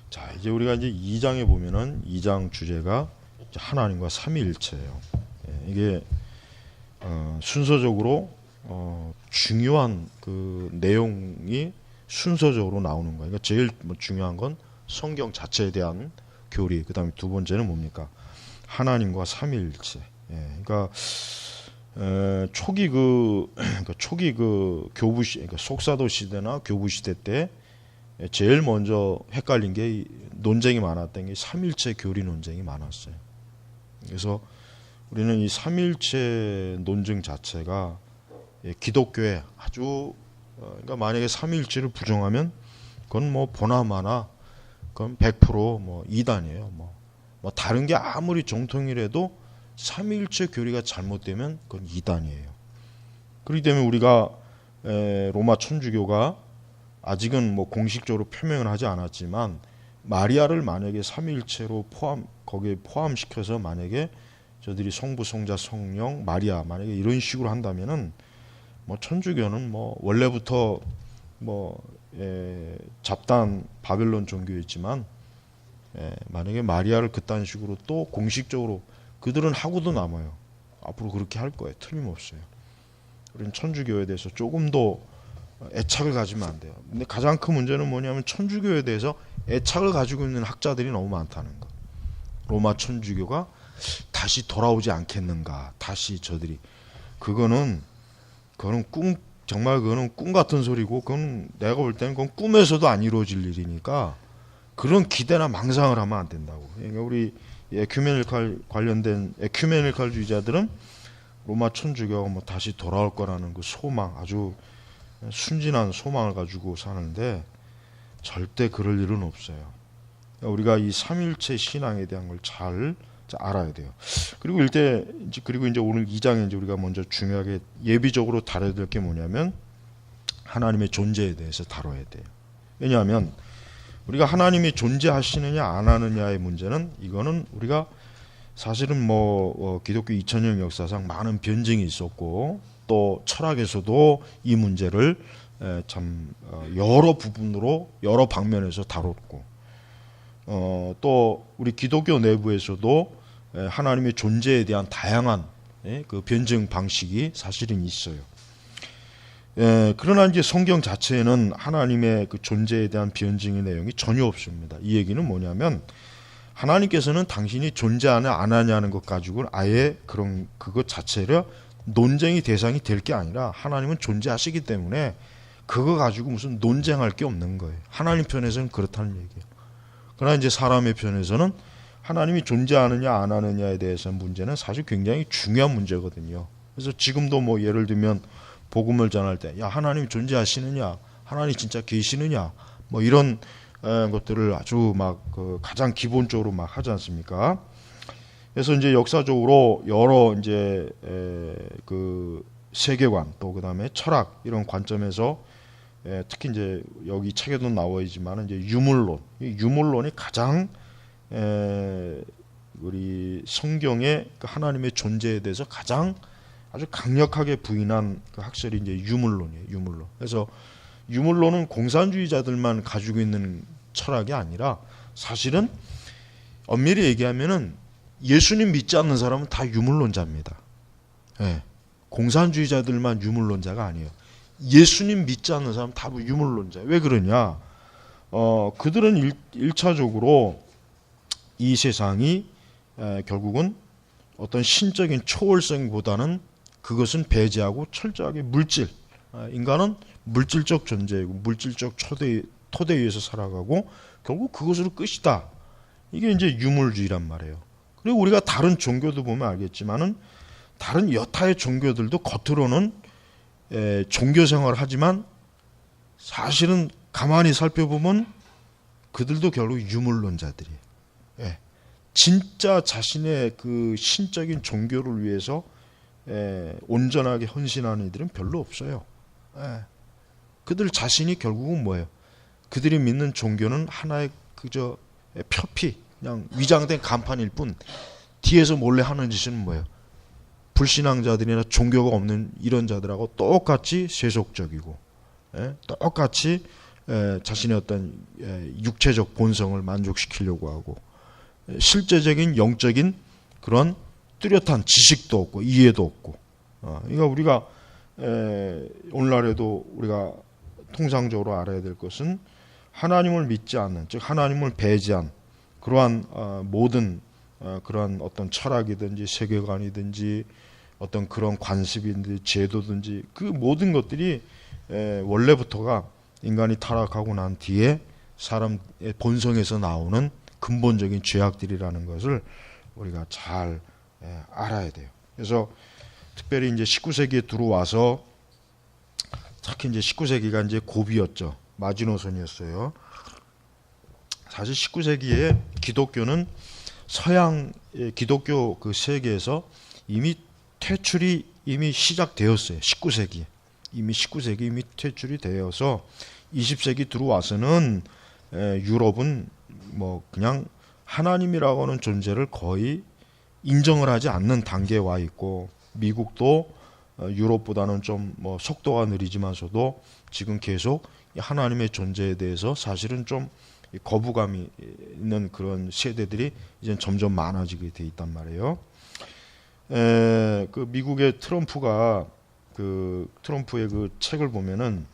자, 이제 우리가 이제 2장에 보면은 2장 주제가 이제 하나님과 삼위일체예요. 이게 순서적으로 중요한 그 내용이 순서적으로 나오는 거예요. 그러니까 제일 중요한 건 성경 자체에 대한 교리. 그다음에 두 번째는 뭡니까? 하나님과 삼위일체. 그러니까 초기 그 교부 시, 그러니까 속사도 시대나 교부 시대 때 제일 먼저 헷갈린 게 논쟁이 많았던 게 삼일체 교리 논쟁이 많았어요. 그래서 우리는 이 삼일체 논쟁 자체가 기독교에 아주 그러니까 만약에 삼일체를 부정하면 그건 뭐 보나마나 그건 100% 이단이에요. 뭐 다른 게 아무리 정통이라도 삼일체 교리가 잘못되면 그건 이단이에요. 그렇기 때문에 우리가 로마 천주교가 아직은 뭐 공식적으로 표명을 하지 않았지만 마리아를 만약에 삼위일체로 거기에 포함시켜서 만약에 저들이 성부, 성자, 성령, 마리아 만약에 이런 식으로 한다면은 뭐 천주교는 뭐 원래부터 잡다한 바벨론 종교였지만 만약에 마리아를 그딴 식으로 또 공식적으로 그들은 하고도 남아요. 앞으로 그렇게 할 거예요. 틀림없어요. 우리는 천주교에 대해서 조금 더 애착을 가지면 안 돼요. 근데 가장 큰 문제는 뭐냐면 천주교에 대해서 애착을 가지고 있는 학자들이 너무 많다는 거. 로마 천주교가 다시 돌아오지 않겠는가. 다시 저들이 그거는 정말 그거는 꿈 같은 소리고 그건 내가 볼 때는 그건 꿈에서도 안 이루어질 일이니까 그런 기대나 망상을 하면 안 된다고. 그러니까 우리 에큐메니칼 관련된 에큐메니칼주의자들은 로마 천주교가 뭐 다시 돌아올 거라는 그 소망, 아주 순진한 소망을 가지고 사는데 절대 그럴 일은 없어요. 우리가 이 삼일체 신앙에 대한 걸 잘 알아야 돼요. 그리고 이제 오늘 2장에 이제 우리가 먼저 중요하게 예비적으로 다뤄야 될 게 뭐냐면 하나님의 존재에 대해서 다뤄야 돼요. 왜냐하면 우리가 하나님이 존재하시느냐 안 하느냐의 문제는 이거는 우리가 사실은 기독교 2000년 역사상 많은 변증이 있었고 또 철학에서도 이 문제를 참 여러 부분으로 여러 방면에서 다뤘고 또 우리 기독교 내부에서도 하나님의 존재에 대한 다양한 그 변증 방식이 사실은 있어요. 그러나 이제 성경 자체에는 하나님의 그 존재에 대한 변증의 내용이 전혀 없습니다. 이 얘기는 뭐냐면 하나님께서는 당신이 존재하냐 안 하냐는 것 가지고는 아예 그것 자체를 논쟁이 대상이 될 게 아니라 하나님은 존재하시기 때문에 그거 가지고 무슨 논쟁할 게 없는 거예요. 하나님 편에서는 그렇다는 얘기예요. 그러나 이제 사람의 편에서는 하나님이 존재하느냐 안 하느냐에 대해서 문제는 사실 굉장히 중요한 문제거든요. 그래서 지금도 예를 들면 복음을 전할 때 야 하나님이 존재하시느냐, 하나님 진짜 계시느냐 이런 것들을 아주 가장 기본적으로 하지 않습니까? 그래서 이제 역사적으로 여러 이제 그 세계관 또 그다음에 철학 이런 관점에서 특히 이제 여기 책에도 나와 있지만 이제 유물론이 가장 우리 성경의 하나님의 존재에 대해서 가장 아주 강력하게 부인한 그 학설이 이제 유물론이에요. 유물론. 그래서 유물론은 공산주의자들만 가지고 있는 철학이 아니라 사실은 엄밀히 얘기하면은 예수님 믿지 않는 사람은 다 유물론자입니다. 공산주의자들만 유물론자가 아니에요. 예수님 믿지 않는 사람은 다 유물론자예요. 왜 그러냐? 그들은 1차적으로 이 세상이 결국은 어떤 신적인 초월성보다는 그것은 배제하고 철저하게 인간은 물질적 존재이고 물질적 토대 위에서 살아가고 결국 그것으로 끝이다. 이게 이제 유물주의란 말이에요. 그리고 우리가 다른 종교도 보면 알겠지만은 다른 여타의 종교들도 겉으로는 종교 생활을 하지만 사실은 가만히 살펴보면 그들도 결국 유물론자들이에요. 진짜 자신의 그 신적인 종교를 위해서 온전하게 헌신하는 이들은 별로 없어요. 그들 자신이 결국은 뭐예요? 그들이 믿는 종교는 하나의 그저 표피, 그냥 위장된 간판일 뿐 뒤에서 몰래 하는 짓은 뭐예요? 불신앙자들이나 종교가 없는 이런 자들하고 똑같이 세속적이고 똑같이 자신의 어떤 육체적 본성을 만족시키려고 하고 실제적인 영적인 그런 뚜렷한 지식도 없고 이해도 없고 그러니까 우리가 오늘날에도 우리가 통상적으로 알아야 될 것은 하나님을 믿지 않는 즉 하나님을 배제한 그러한 모든 그러한 어떤 철학이든지 세계관이든지 어떤 그런 관습이든지 제도든지 그 모든 것들이 원래부터가 인간이 타락하고 난 뒤에 사람의 본성에서 나오는 근본적인 죄악들이라는 것을 우리가 잘 알아야 돼요. 그래서 특별히 이제 19세기에 들어와서 특히 이제 19세기가 이제 고비였죠. 마지노선이었어요. 사실 19세기에 기독교는 서양 기독교 그 세계에서 이미 퇴출이 이미 시작되었어요. 19세기에. 이미 19세기 이미 퇴출이 되어서 20세기 들어와서는 유럽은 뭐 그냥 하나님이라고 하는 존재를 거의 인정을 하지 않는 단계에 와 있고 미국도 유럽보다는 좀 뭐 속도가 느리지만서도 지금 계속 하나님의 존재에 대해서 사실은 좀 거부감이 있는 그런 세대들이 이제 점점 많아지게 돼 있단 말이에요. 그 미국의 트럼프가 그 트럼프의 그 책을 보면은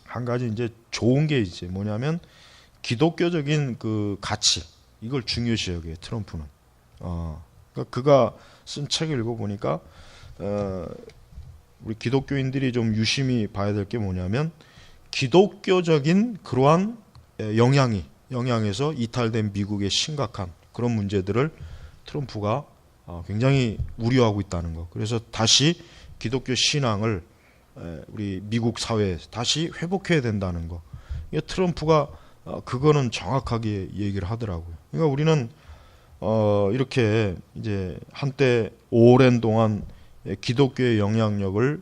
한 가지 이제 좋은 게 이제 뭐냐면 기독교적인 그 가치 이걸 중요시 여겨요. 트럼프는. 그러니까 그가 쓴 책을 읽어보니까 우리 기독교인들이 좀 유심히 봐야 될 게 뭐냐면 기독교적인 그러한 영향에서 이탈된 미국의 심각한 그런 문제들을 트럼프가 굉장히 우려하고 있다는 거. 그래서 다시 기독교 신앙을 우리 미국 사회에 다시 회복해야 된다는 거. 트럼프가 그거는 정확하게 얘기를 하더라고요. 그러니까 우리는 이렇게 이제 한때 오랜 동안 기독교의 영향력을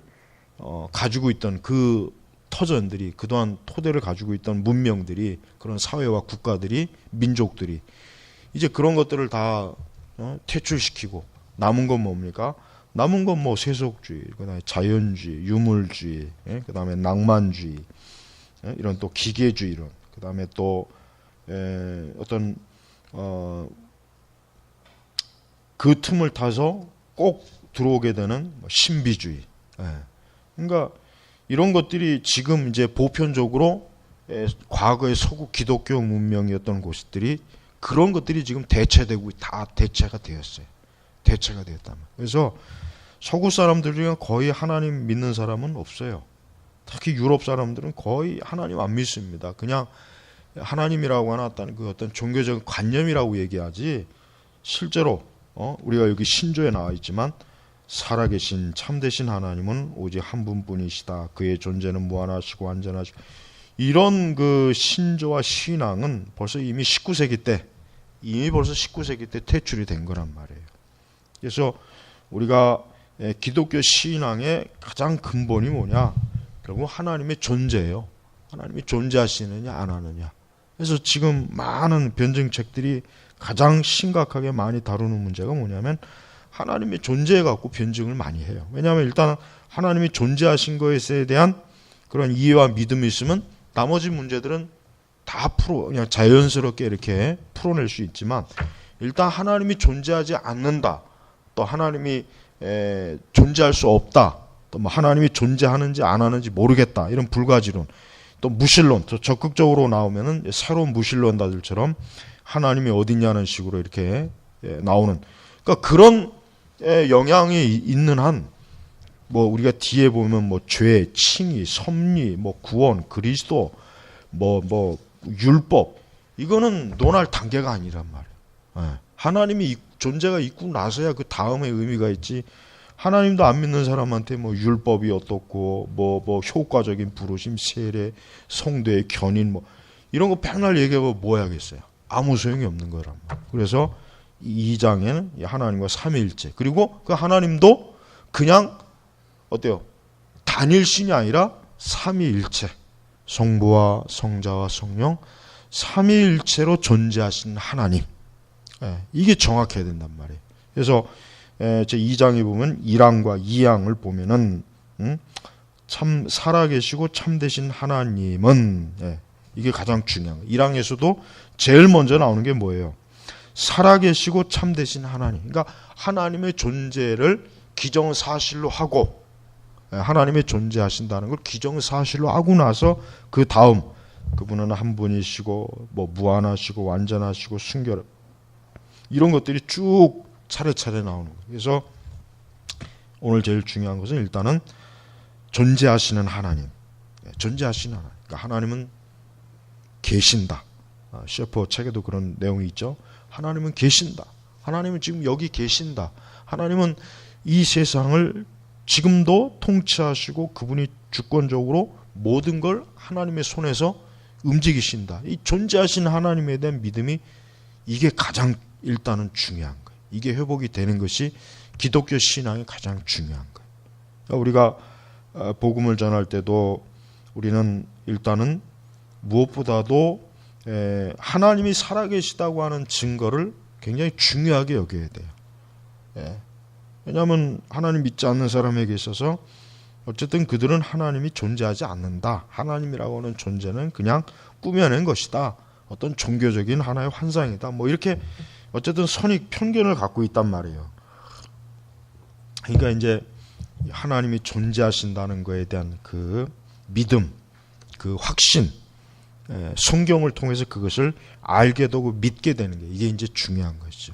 가지고 있던 그 터전들이 그동안 토대를 가지고 있던 문명들이 그런 사회와 국가들이 민족들이 이제 그런 것들을 다 퇴출시키고 남은 건 뭡니까? 남은 건 뭐 세속주의, 그다음에 자연주의, 유물주의, 그다음에 낭만주의, 이런 또 기계주의 이런, 그다음에 또 어떤 그 틈을 타서 꼭 들어오게 되는 신비주의. 그러니까 이런 것들이 지금 이제 보편적으로 과거의 서구 기독교 문명이었던 곳들이 그런 것들이 지금 대체되고 다 대체가 되었어요. 대체가 되었단 말이에요. 그래서 서구 사람들 중에 거의 하나님 믿는 사람은 없어요. 특히 유럽 사람들은 거의 하나님 안 믿습니다. 그냥 하나님이라고 하나 그 어떤 종교적 관념이라고 얘기하지 실제로 우리가 여기 신조에 나와 있지만 살아계신 참되신 하나님은 오직 한 분뿐이시다. 그의 존재는 무한하시고 완전하시고 이런 그 신조와 신앙은 벌써 이미 19세기 때 퇴출이 된 거란 말이에요. 그래서 우리가 기독교 신앙의 가장 근본이 뭐냐? 결국 하나님의 존재예요. 하나님이 존재하시느냐 안 하느냐. 그래서 지금 많은 변증책들이 가장 심각하게 많이 다루는 문제가 뭐냐면 하나님의 존재에 갖고 변증을 많이 해요. 왜냐하면 일단 하나님이 존재하신 것에 대한 그런 이해와 믿음이 있으면 나머지 문제들은 다 그냥 자연스럽게 이렇게 풀어낼 수 있지만 일단 하나님이 존재하지 않는다. 또 하나님이 존재할 수 없다. 또 뭐 하나님이 존재하는지 안 하는지 모르겠다. 이런 불가지론. 또 무신론. 또 적극적으로 나오면은 새로운 무신론자들처럼 하나님이 어딨냐는 식으로 이렇게 나오는. 그러니까 그런 영향이 있는 한 뭐 우리가 뒤에 보면 뭐 죄, 칭의, 섭리, 뭐 구원, 그리스도, 뭐 율법 이거는 논할 단계가 아니란 말이에요. 하나님이 존재가 있고 나서야 그 다음에 의미가 있지. 하나님도 안 믿는 사람한테 뭐 율법이 어떻고 뭐 효과적인 부르심, 세례, 성도의 견인 뭐 이런 거 맨날 얘기하고 뭐 해야겠어요. 아무 소용이 없는 거란 말이에요. 그래서 2장에는 하나님과 삼위일체 그리고 그 하나님도 그냥 어때요? 단일신이 아니라 삼위일체 성부와 성자와 성령 삼위일체로 존재하신 하나님. 이게 정확해야 된단 말이에요. 그래서 제 2장에 보면 1항과 2항을 보면은 참 살아계시고 참되신 하나님은 이게 가장 중요한 거예요. 1항에서도 제일 먼저 나오는 게 뭐예요? 살아계시고 참되신 하나님. 그러니까 하나님의 존재를 기정사실로 하고, 하나님의 존재하신다는 걸 기정사실로 하고 나서 그 다음 그분은 한 분이시고 뭐 무한하시고 완전하시고 순결, 이런 것들이 쭉 차례차례 나오는 거예요. 그래서 오늘 제일 중요한 것은 일단은 존재하시는 하나님, 존재하시는 하나님. 그러니까 하나님은 계신다. 셰퍼 책에도 그런 내용이 있죠. 하나님은 계신다. 하나님은 지금 여기 계신다. 하나님은 이 세상을 지금도 통치하시고 그분이 주권적으로 모든 걸 하나님의 손에서 움직이신다. 이 존재하신 하나님에 대한 믿음이, 이게 가장 일단은 중요한 거예요. 이게 회복이 되는 것이 기독교 신앙이 가장 중요한 거예요. 그러니까 우리가 복음을 전할 때도 우리는 일단은 무엇보다도 하나님이 살아계시다고 하는 증거를 굉장히 중요하게 여겨야 돼요. 왜냐하면 하나님 믿지 않는 사람에게 있어서 어쨌든 그들은 하나님이 존재하지 않는다. 하나님이라고 하는 존재는 그냥 꾸며낸 것이다. 어떤 종교적인 하나의 환상이다. 뭐 이렇게 어쨌든 선입 편견을 갖고 있단 말이에요. 그러니까 이제 하나님이 존재하신다는 것에 대한 그 믿음, 그 확신, 성경을 통해서 그것을 알게 되고 믿게 되는 게, 이게 이제 중요한 것이죠.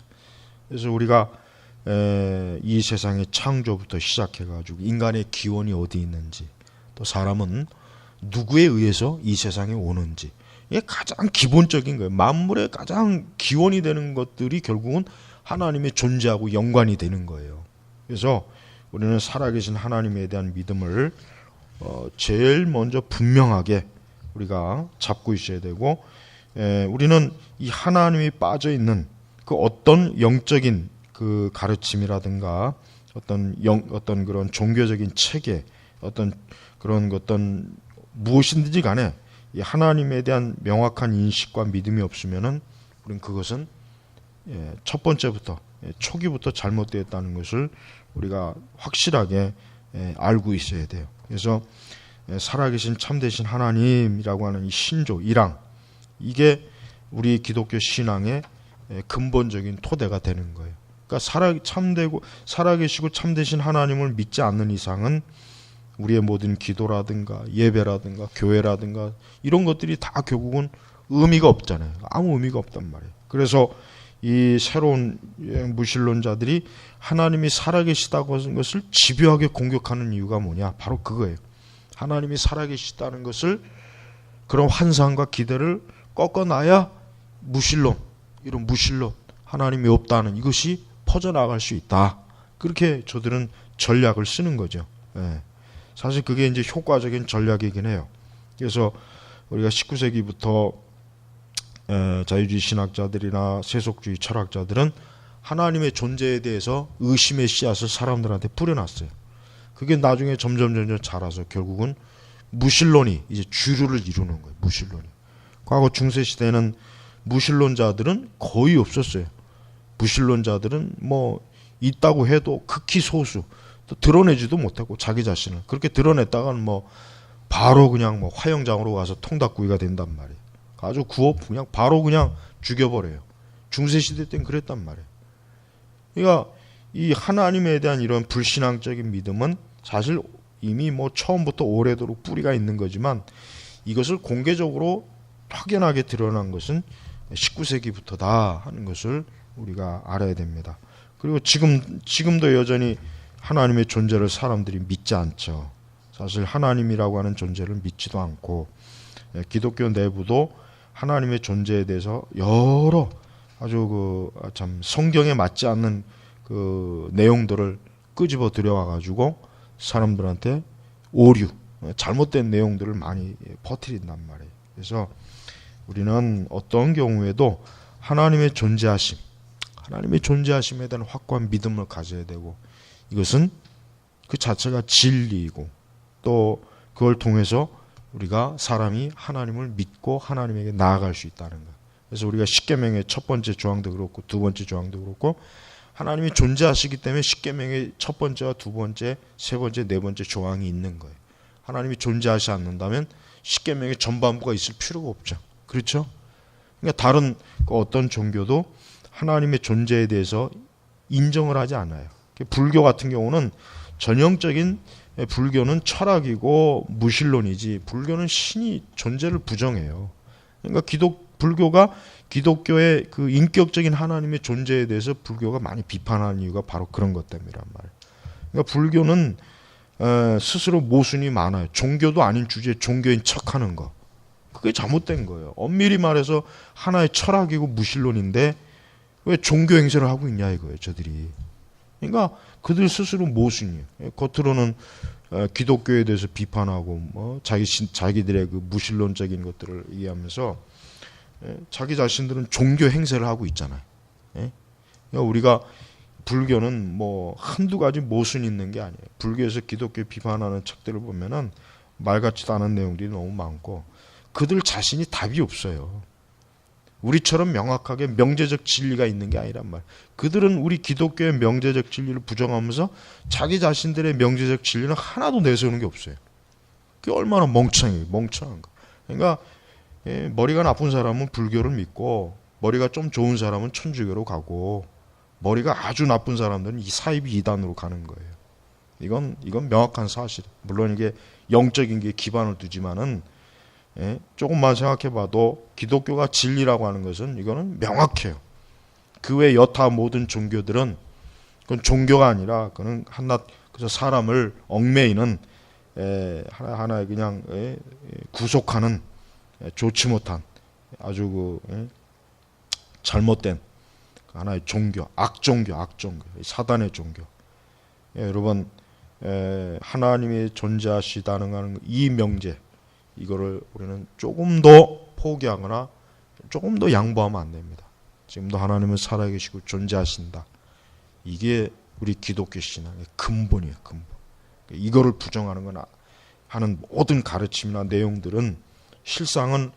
그래서 우리가 이 세상의 창조부터 시작해가지고 인간의 기원이 어디 있는지, 또 사람은 누구에 의해서 이 세상에 오는지, 이게 가장 기본적인 거예요. 만물의 가장 기원이 되는 것들이 결국은 하나님의 존재하고 연관이 되는 거예요. 그래서 우리는 살아계신 하나님에 대한 믿음을 제일 먼저 분명하게 우리가 잡고 있어야 되고, 우리는 이 하나님이 빠져 있는 그 어떤 영적인 그 가르침이라든가 어떤 그런 종교적인 체계, 어떤 무엇이든지 간에 이 하나님에 대한 명확한 인식과 믿음이 없으면은 우리는 그것은 첫 번째부터 초기부터 잘못되었다는 것을 우리가 확실하게 알고 있어야 돼요. 그래서 살아계신 참되신 하나님이라고 하는 이 신조 1항, 이게 우리 기독교 신앙의 근본적인 토대가 되는 거예요. 그러니까 살아계시고 참되신 하나님을 믿지 않는 이상은 우리의 모든 기도라든가 예배라든가 교회라든가 이런 것들이 다 결국은 의미가 없잖아요. 아무 의미가 없단 말이에요. 그래서 이 새로운 무신론자들이 하나님이 살아계시다고 하는 것을 집요하게 공격하는 이유가 뭐냐? 바로 그거예요. 하나님이 살아계시다는 것을, 그런 환상과 기대를 꺾어놔야 무신론, 이런 무신론, 하나님이 없다는 이것이 퍼져나갈 수 있다. 그렇게 저들은 전략을 쓰는 거죠. 사실 그게 이제 효과적인 전략이긴 해요. 그래서 우리가 19세기부터 자유주의 신학자들이나 세속주의 철학자들은 하나님의 존재에 대해서 의심의 씨앗을 사람들한테 뿌려놨어요. 그게 나중에 점점 자라서 결국은 무신론이 이제 주류를 이루는 거예요. 무신론이. 과거 중세시대에는 무신론자들은 거의 없었어요. 무신론자들은 뭐 있다고 해도 극히 소수, 또 드러내지도 못하고 자기 자신을 그렇게 드러냈다가는 뭐 바로 그냥 뭐 화형장으로 가서 통닭구이가 된단 말이에요. 아주 그냥 바로 그냥 죽여버려요. 중세시대 때는 그랬단 말이에요. 그러니까 이 하나님에 대한 이런 불신앙적인 믿음은 사실 이미 뭐 처음부터 오래도록 뿌리가 있는 거지만, 이것을 공개적으로 확연하게 드러난 것은 19세기부터다 하는 것을 우리가 알아야 됩니다. 그리고 지금도 여전히 하나님의 존재를 사람들이 믿지 않죠. 사실 하나님이라고 하는 존재를 믿지도 않고, 기독교 내부도 하나님의 존재에 대해서 여러 아주 참 성경에 맞지 않는 그 내용들을 끄집어 들여와 가지고 사람들한테 오류, 잘못된 내용들을 많이 퍼뜨린단 말이에요. 그래서 우리는 어떤 경우에도 하나님의 존재하심에 대한 확고한 믿음을 가져야 되고, 이것은 그 자체가 진리이고, 또 그걸 통해서 우리가 사람이 하나님을 믿고 하나님에게 나아갈 수 있다는 것. 그래서 우리가 십계명의 첫 번째 조항도 그렇고 두 번째 조항도 그렇고, 하나님이 존재하시기 때문에 십계명의 첫 번째와 두 번째, 세 번째, 네 번째 조항이 있는 거예요. 하나님이 존재하지 않는다면 십계명의 전반부가 있을 필요가 없죠. 그렇죠? 그러니까 다른 어떤 종교도 하나님의 존재에 대해서 인정을 하지 않아요. 불교 같은 경우는 전형적인 불교는 철학이고 무신론이지 불교는 신이 존재를 부정해요. 그러니까 불교가 기독교의 그 인격적인 하나님의 존재에 대해서 불교가 많이 비판하는 이유가 바로 그런 것 때문이란 말이에요. 그러니까 불교는 스스로 모순이 많아요. 종교도 아닌 주제에 종교인 척하는 거. 그게 잘못된 거예요. 엄밀히 말해서 하나의 철학이고 무신론인데 왜 종교 행세를 하고 있냐 이거예요, 저들이. 그러니까 그들 스스로 모순이에요. 겉으로는 기독교에 대해서 비판하고 뭐 자기들의 그 무신론적인 것들을 얘기하면서 자기 자신들은 종교 행세를 하고 있잖아요. 그러니까 우리가 불교는 뭐 한두 가지 모순이 있는 게 아니에요. 불교에서 기독교 비판하는 책들을 보면은 말 같지도 않은 내용들이 너무 많고 그들 자신이 답이 없어요. 우리처럼 명확하게 명제적 진리가 있는 게 아니란 말이에요. 그들은 우리 기독교의 명제적 진리를 부정하면서 자기 자신들의 명제적 진리는 하나도 내세우는 게 없어요. 그게 얼마나 멍청한 거. 그러니까 머리가 나쁜 사람은 불교를 믿고 머리가 좀 좋은 사람은 천주교로 가고 머리가 아주 나쁜 사람들은 이 사이비 이단으로 가는 거예요. 이건 명확한 사실. 물론 이게 영적인 게 기반을 두지만은 조금만 생각해봐도 기독교가 진리라고 하는 것은 이거는 명확해요. 그 외 여타 모든 종교들은 그건 종교가 아니라 그는 한낱 그래서 사람을 얽매이는 하나의 그냥 구속하는 좋지 못한 아주 잘못된 하나의 종교, 악종교, 사단의 종교. 여러분 하나님이 존재하시다는 이 명제 이거를 우리는 조금 더 포기하거나 조금 더 양보하면 안 됩니다. 지금도 하나님은 살아계시고 존재하신다. 이게 우리 기독교 신앙의 근본이에요. 근본. 이거를 부정하는 거나 하는 모든 가르침이나 내용들은 실상은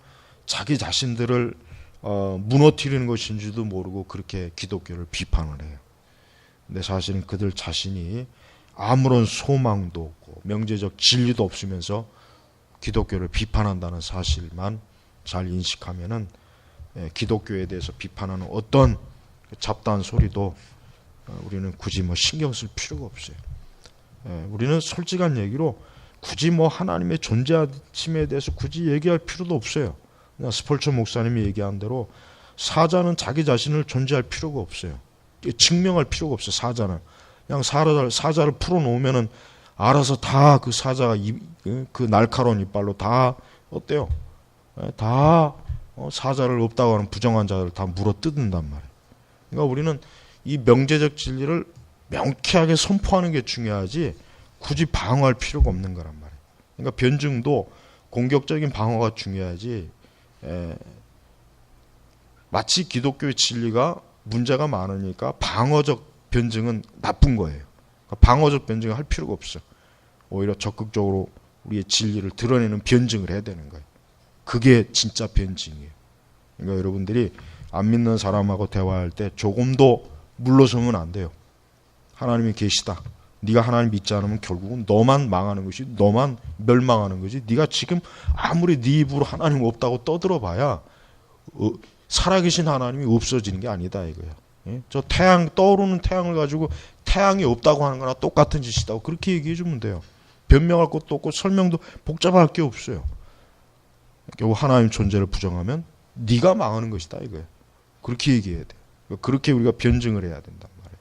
자기 자신들을 무너뜨리는 것인지도 모르고 그렇게 기독교를 비판을 해요. 근데 사실은 그들 자신이 아무런 소망도 없고 명제적 진리도 없으면서 기독교를 비판한다는 사실만 잘 인식하면은 기독교에 대해서 비판하는 어떤 잡다한 소리도 우리는 굳이 뭐 신경 쓸 필요가 없어요. 우리는 솔직한 얘기로 굳이 뭐 하나님의 존재하심에 대해서 굳이 얘기할 필요도 없어요. 그냥 스폴처 목사님이 얘기한 대로 사자는 자기 자신을 존재할 필요가 없어요. 증명할 필요가 없어요. 사자는 그냥 사자를 풀어놓으면은 알아서 다 그 사자가 그 날카로운 이빨로 다 어때요? 다 사자를 없다고 하는 부정한 자를 다 물어 뜯는단 말이에요. 그러니까 우리는 이 명제적 진리를 명쾌하게 선포하는 게 중요하지 굳이 방어할 필요가 없는 거란 말이에요. 그러니까 변증도 공격적인 방어가 중요하지 마치 기독교의 진리가 문제가 많으니까 방어적 변증은 나쁜 거예요. 그러니까 방어적 변증을 할 필요가 없어. 오히려 적극적으로 우리의 진리를 드러내는 변증을 해야 되는 거예요. 그게 진짜 변증이에요. 그러니까 여러분들이 안 믿는 사람하고 대화할 때 조금도 물러서면 안 돼요. 하나님이 계시다. 네가 하나님 믿지 않으면 결국은 너만 망하는 것이 너만 멸망하는 거지. 네가 지금 아무리 네 입으로 하나님 없다고 떠들어봐야 살아계신 하나님이 없어지는 게 아니다 이거예요. 저 태양 떠오르는 태양을 가지고 태양이 없다고 하는 거나 똑같은 짓이다고 그렇게 얘기해 주면 돼요. 변명할 것도 없고 설명도 복잡할 게 없어요. 결국 하나님 존재를 부정하면 네가 망하는 것이다 이거예요. 그렇게 얘기해야 돼요. 그렇게 우리가 변증을 해야 된단 말이에요.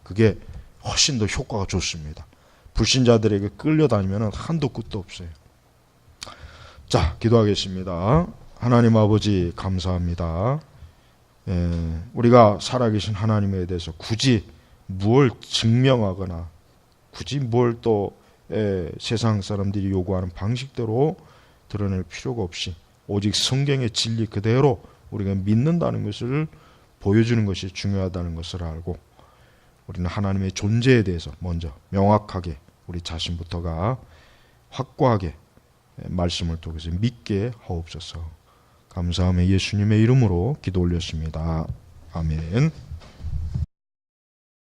그게 훨씬 더 효과가 좋습니다. 불신자들에게 끌려다니면 한도 끝도 없어요. 자, 기도하겠습니다. 하나님 아버지 감사합니다. 우리가 살아계신 하나님에 대해서 굳이 뭘 증명하거나 굳이 뭘 또 세상 사람들이 요구하는 방식대로 드러낼 필요가 없이 오직 성경의 진리 그대로 우리가 믿는다는 것을 보여주는 것이 중요하다는 것을 알고 우리는 하나님의 존재에 대해서 먼저 명확하게 우리 자신부터가 확고하게 말씀을 통해서 믿게 하옵소서. 감사하며 예수님의 이름으로 기도 올렸습니다. 아멘.